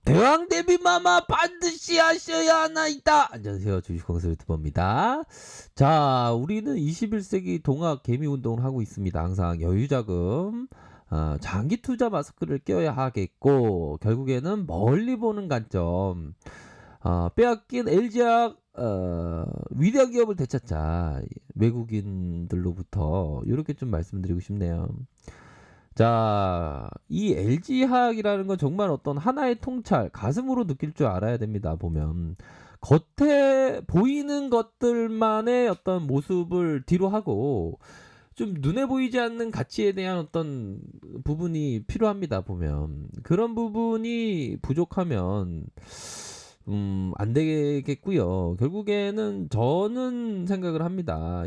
대왕 데뷔마마 반드시 하셔야 하나이다. 안녕하세요. 주식공사 유튜버입니다. 자, 우리는 21세기 동학 개미 운동을 하고 있습니다. 항상 여유자금, 장기 투자 마스크를 껴야 하겠고, 결국에는 멀리 보는 관점, 빼앗긴 LG학 위대한 기업을 되찾자. 외국인들로부터 이렇게 좀 말씀드리고 싶네요. 자, 이 LG화학이라는 건 정말 어떤 하나의 통찰, 가슴으로 느낄 줄 알아야 됩니다. 보면 겉에 보이는 것들만의 어떤 모습을 뒤로 하고 좀 눈에 보이지 않는 가치에 대한 어떤 부분이 필요합니다. 보면 그런 부분이 부족하면 안 되겠고요. 결국에는 저는 생각을 합니다.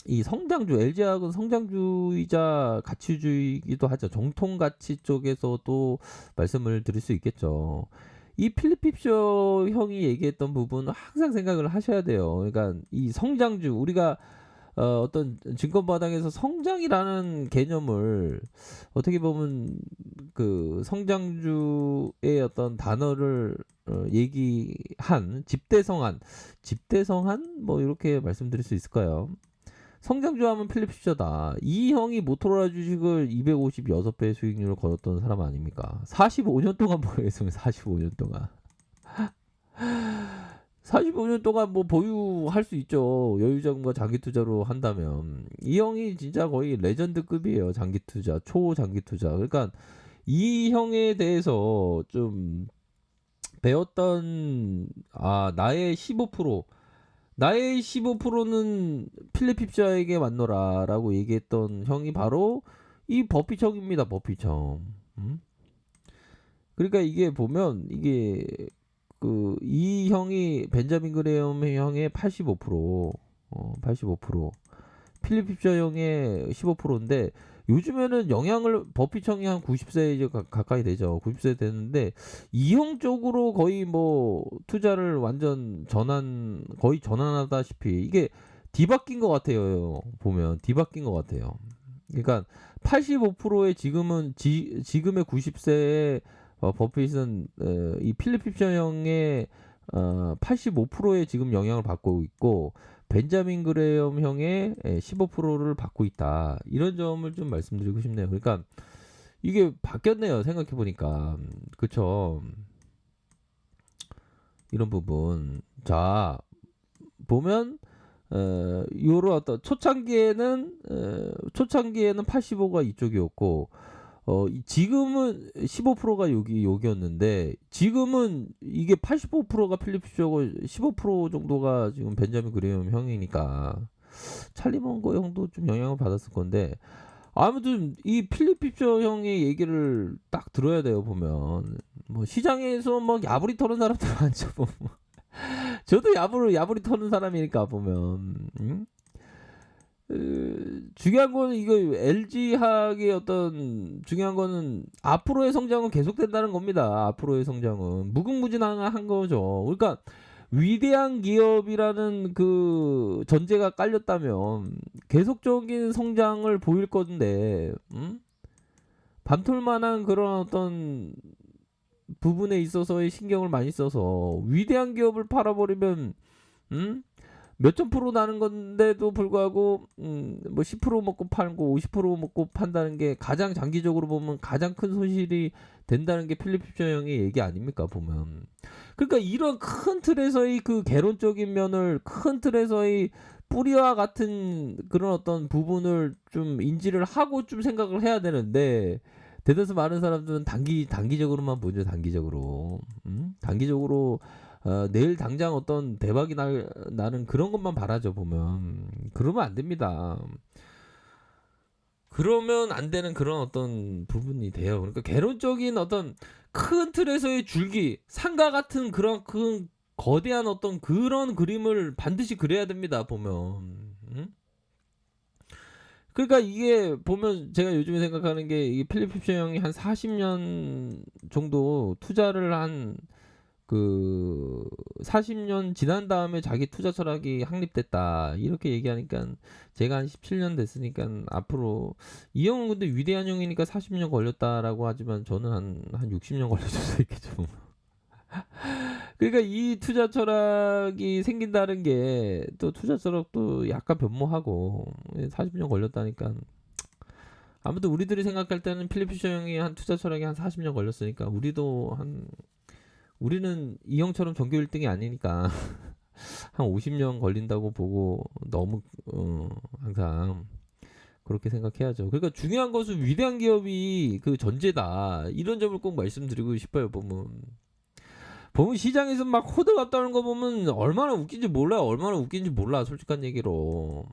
이 성장주, LG화학은 성장주이자 가치주의이기도 하죠. 정통 가치 쪽에서도 말씀을 드릴 수 있겠죠. 이 필립 핍쇼 형이 얘기했던 부분은 항상 생각을 하셔야 돼요. 그러니까 이 성장주, 우리가 어떤 증권바닥에서 성장이라는 개념을 어떻게 보면 그 성장주의 어떤 단어를 얘기한 집대성한 뭐 이렇게 말씀드릴 수 있을까요? 성장주 하면 필립 fisher다. 이 형이 모토로라 주식을 256배 수익률을 거뒀던 사람 아닙니까? 45년 동안 뭐 했으면 45년 동안. 45년 동안 뭐 보유할 수 있죠. 여유자금과 장기 투자로 한다면. 이 형이 진짜 거의 레전드급이에요. 장기 투자, 초장기 투자. 그러니까 이 형에 대해서 좀 배웠던 나의 15% 나의 15%는 필립 핍샤에게 맞노라라고 얘기했던 형이 바로 이 버핏 형입니다. 버핏 형. 그러니까 이게 보면 이게 이 형이 벤자민 그레엄 형의 85%, 85%, 필립 핍샤 형의 15%인데 요즘에는 영향을 버핏 형이 한 90세 이제 가까이 되죠. 90세 되는데 이 형 쪽으로 거의 뭐 투자를 완전 거의 전환하다시피 이게 뒤바뀐 것 같아요. 보면 뒤바뀐 것 같아요. 그러니까 85%의 지금의 90세의 버핏은 이 필립 핍셔 형의 85%의 지금 영향을 받고 있고 벤자민 그레엄 형의 15%를 받고 있다. 이런 점을 좀 말씀드리고 싶네요. 그러니까 이게 바뀌었네요. 생각해 보니까. 그쵸? 이런 부분. 자, 보면 요런 어떤 초창기에는 85가 이쪽이었고 지금은 15%가 여기였는데 지금은 이게 85%가 필립 쇼고 15% 정도가 지금 벤자민 그레엄 형이니까 찰리 먼거 형도 좀 영향을 받았을 건데 아무튼 이 필립 핍쇼 형의 얘기를 딱 들어야 돼요. 보면 뭐 시장에서 막 야부리 터는 사람들 많죠. 보면 저도 야부리 터는 사람이니까 보면 중요한 거는 이거 LG학의 어떤 중요한 거는 앞으로의 성장은 계속된다는 겁니다. 앞으로의 성장은 무궁무진한 거죠. 그러니까 위대한 기업이라는 그 전제가 깔렸다면 계속적인 성장을 보일 건데, 밤톨만한 그런 어떤 부분에 있어서의 신경을 많이 써서 위대한 기업을 팔아버리면, 음? 몇천 프로 나는 건데도 불구하고 뭐 10% 먹고 팔고 50% 먹고 판다는 게 가장 장기적으로 보면 가장 큰 손실이 된다는 게 필립 핍셔 형의 얘기 아닙니까 보면. 그러니까 이런 큰 틀에서의 그 개론적인 면을 큰 틀에서의 뿌리와 같은 그런 어떤 부분을 좀 인지를 하고 좀 생각을 해야 되는데 대다수 많은 사람들은 단기적으로만 보죠. 단기적으로 단기적으로 내일 당장 어떤 대박이 나는 그런 것만 바라죠. 보면 그러면 안 됩니다. 그러면 안 되는 그런 어떤 부분이 돼요. 그러니까 개론적인 어떤 큰 틀에서의 줄기, 산과 같은 그런 큰 거대한 어떤 그런 그림을 반드시 그려야 됩니다. 보면. 그러니까 이게 보면 제가 요즘에 생각하는 게 이 필립 핍셔 형이 한 40년 정도 투자를 한 그 40년 지난 다음에 자기 투자 철학이 확립됐다 이렇게 얘기하니까 제가 한 17년 됐으니까 앞으로 이 형은 근데 위대한 형이니까 40년 걸렸다라고 하지만 저는 한 60년 걸렸을 수 있겠죠. 그러니까 이 투자 철학이 생긴다는 게 또 투자 철학도 약간 변모하고 40년 걸렸다니까. 아무튼 우리들이 생각할 때는 필립 피셔 형이 한 투자 철학이 한 40년 걸렸으니까 우리는 이 형처럼 전교 1등이 아니니까 한 50년 걸린다고 보고 너무 항상 그렇게 생각해야죠. 그러니까 중요한 것은 위대한 기업이 그 전제다. 이런 점을 꼭 말씀드리고 싶어요. 보면 시장에서 막 호들갑 떠는 거 보면 얼마나 웃긴지 몰라요. 얼마나 웃긴지 몰라. 솔직한 얘기로.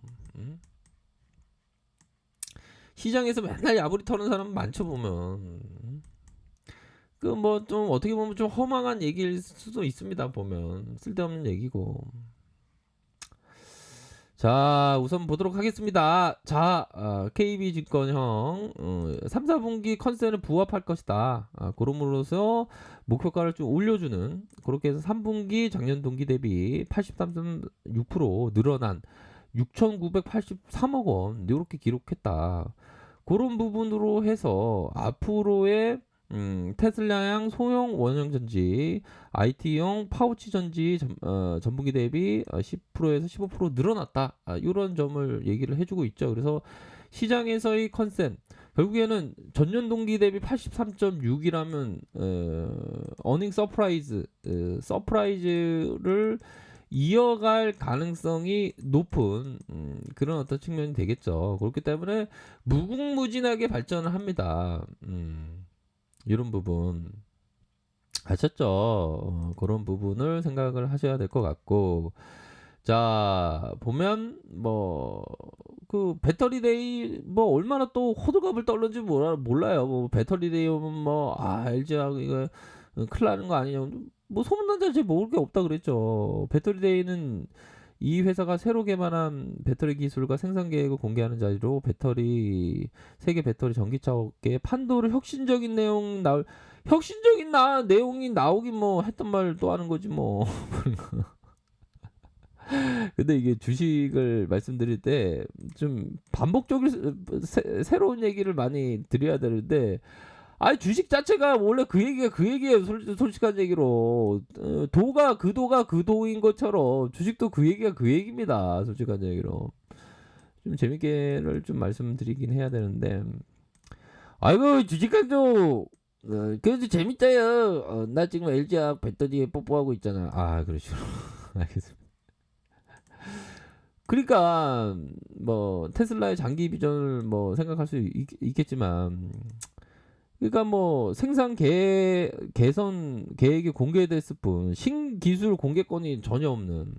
시장에서 맨날 야부리 터는 사람 많죠 보면. 그 뭐 좀 어떻게 보면 좀 허망한 얘기일 수도 있습니다. 보면 쓸데없는 얘기고. 자, 우선 보도록 하겠습니다. 자, KB증권형 3, 4분기 컨센에 부합할 것이다. 그럼으로써 목표가를 좀 올려주는 그렇게 해서 3분기 작년 동기 대비 83.6% 늘어난 6,983억 원 이렇게 기록했다. 그런 부분으로 해서 앞으로의 테슬라형 소형 원형 전지, IT용 파우치 전지 전분기 대비 10%에서 15% 늘어났다. 이런 점을 얘기를 해주고 있죠. 그래서 시장에서의 컨센 결국에는 전년 동기 대비 83.6이라면 어닝 서프라이즈를 이어갈 가능성이 높은 그런 어떤 측면이 되겠죠. 그렇기 때문에 무궁무진하게 발전을 합니다. 이런 부분 아셨죠? 그런 부분을 생각을 하셔야 될 것 같고, 자 보면 뭐 그 배터리데이 뭐 얼마나 또 호들갑을 떨는지 몰라요. 뭐 배터리데이 오면 뭐 LG하고 이거 큰일 나는 거 아니냐, 뭐 소문난 자체 먹을 게 없다 그랬죠. 배터리데이는 이 회사가 새로 개발한 배터리 기술과 생산 계획을 공개하는 자리로 세계 배터리 전기차 업계의 판도를 혁신적인 내용이 나오긴 뭐 했던 말 또 하는 거지 뭐. 근데 이게 주식을 말씀드릴 때 좀 반복적으로 새로운 얘기를 많이 드려야 되는데, 주식 자체가 원래 그 얘기가 그 얘기예요. 솔직한 얘기로. 도가 그 도인 것처럼 주식도 그 얘기가 그 얘기입니다. 솔직한 얘기로. 좀 재밌게를 좀 말씀드리긴 해야 되는데. 아이고, 주식도 그래도 재밌다요. 나 지금 LG학 배터리에 뽀뽀하고 있잖아. 그러시죠. 알겠습니다. 그러니까 뭐 테슬라의 장기 비전을 뭐 생각할 수 있겠지만, 그러니까 뭐 생산 개선 계획이 공개됐을 뿐 신기술 공개권이 전혀 없는,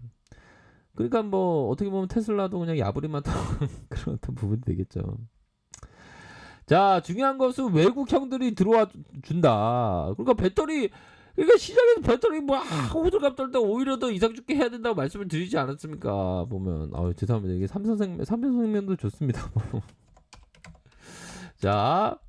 그러니까 뭐 어떻게 보면 테슬라도 그냥 야부리만 타는 그런 어떤 부분이 되겠죠. 자, 중요한 것은 외국 형들이 들어와 준다. 그러니까 시장에서 배터리 뭐 호들갑 떨 때 오히려 더 이상 죽게 해야 된다고 말씀을 드리지 않았습니까? 보면 죄송합니다. 이게 삼성생명도 좋습니다. 자,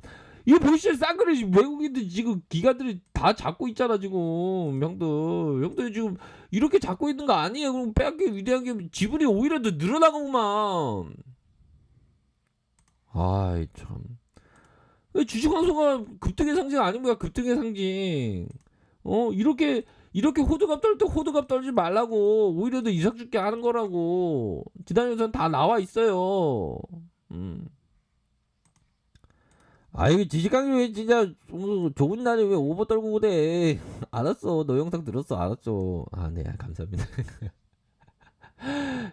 이거 보시죠. 싼거를 외국인들 지금 기관들이 다 잡고 있잖아 지금. 형들이 지금 이렇게 잡고 있는 거 아니에요. 그럼 빼앗기 위대한 게 지분이 오히려 더 늘어나고만. 아이 참. 주식환수가 급등의 상징 아닙니까? 급등의 상징. 이렇게 호들갑 떨 때 호들갑 떨지 말라고 오히려 더 이삭 죽게 하는 거라고 지단에서는 다 나와 있어요. 이거 지식강의 왜 진짜 좋은 날에 왜 오버 떨고 그래. 알았어. 너 영상 들었어. 알았죠. 네, 감사합니다.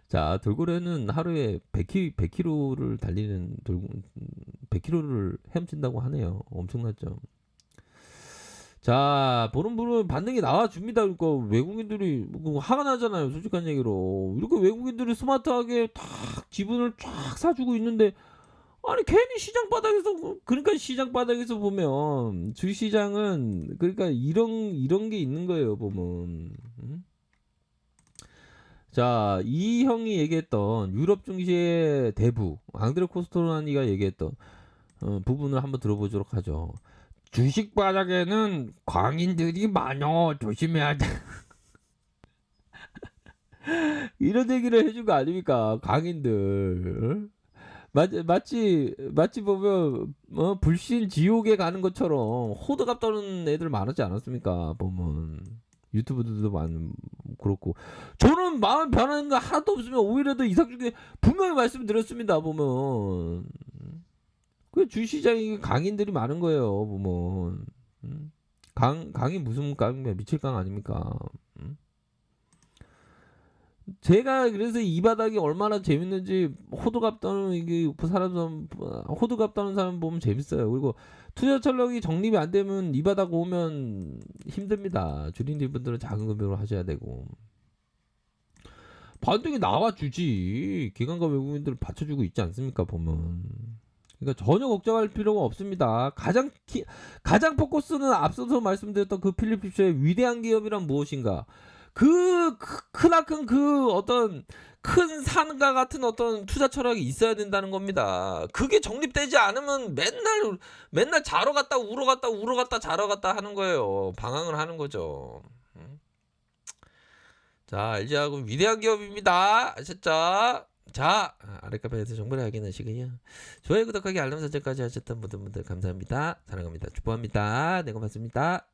자, 돌고래는 하루에 100km를 달리는 100km를 헤엄친다고 하네요. 엄청났죠. 자, 보는 분은 반응이 나와줍니다. 그러니까 외국인들이 화가 나잖아요. 솔직한 얘기로. 이렇게 외국인들이 스마트하게 탁 지분을 쫙 사주고 있는데, 괜히 그러니까 시장 바닥에서 보면 주식시장은 그러니까 이런 게 있는 거예요. 보면. 자, 이 형이 얘기했던 유럽 증시의 대부 앙드레 코스토라니가 얘기했던 부분을 한번 들어보도록 하죠. 주식 바닥에는 광인들이 많어 조심해야 돼. 이런 얘기를 해준 거 아닙니까? 광인들. 마치 보면 불신 지옥에 가는 것처럼 호들갑 떠는 애들 많았지 않았습니까? 보면 유튜브들도 많 그렇고 저는 마음 변하는 거 하나도 없으면 오히려 더 이상 중에 분명히 말씀드렸습니다. 보면 그 주시장이 강인들이 많은 거예요. 보면 강이 무슨 강이야? 미칠 강 아닙니까? 제가 그래서 이 바닥이 얼마나 재밌는지 호들갑 떠는 이게 사람 호들갑 떠는 사람 보면 재밌어요. 그리고 투자 전략이 정립이 안 되면 이 바닥 오면 힘듭니다. 주린들 분들은 작은 금액으로 하셔야 되고 반등이 나와 주지. 기관과 외국인들 받쳐주고 있지 않습니까? 보면. 그러니까 전혀 걱정할 필요가 없습니다. 가장 포커스는 앞서서 말씀드렸던 그 필립 핍셔의 위대한 기업이란 무엇인가? 크나큰 그 어떤 큰 산과 같은 어떤 투자 철학이 있어야 된다는 겁니다. 그게 정립되지 않으면 맨날 자러 갔다 우러 갔다 자러 갔다 하는 거예요. 방황을 하는 거죠. 자, LG화학은 위대한 기업입니다. 아셨죠? 자, 아랫카페에서 정보를 알게 되시군요. 좋아요, 구독하기, 알람 설정까지 하셨던 모든 분들 감사합니다. 사랑합니다. 축복합니다. 네, 고맙습니다.